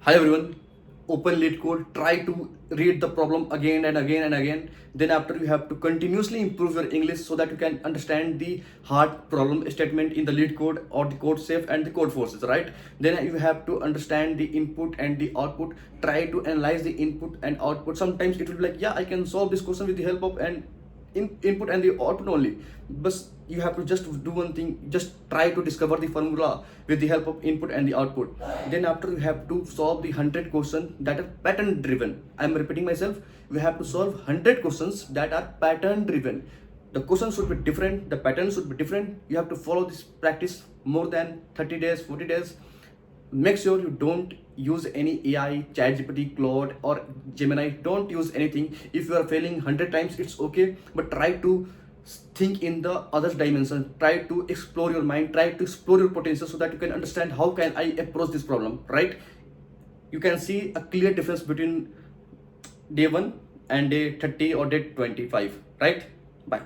Hi everyone, open lead code, try to read the problem again and again and again. Then after you have to continuously improve your English so that you can understand the hard problem statement in the lead code or the code safe and the code forces, right? Then you have to understand the input and the output, try to analyze the input and output. Sometimes it will be like, yeah, I can solve this question with the help of an input and the output only, but you have to just do one thing, just try to discover the formula with the help of input and the output. Then after you have to solve the 100 questions that are pattern driven. I'm repeating myself, we have to solve 100 questions that are pattern driven. The questions should be different, the patterns should be different. You have to follow this practice more than 30 days, 40 days. Make sure you don't use any AI, ChatGPT, Claude or Gemini. Don't use anything. If you are failing 100 times, it's okay, but try to think in the other dimension. Try to explore your mind, try to explore your potential so that you can understand how can I approach this problem, right? You can see a clear difference between day 1 and day 30 or day 25, right? Bye.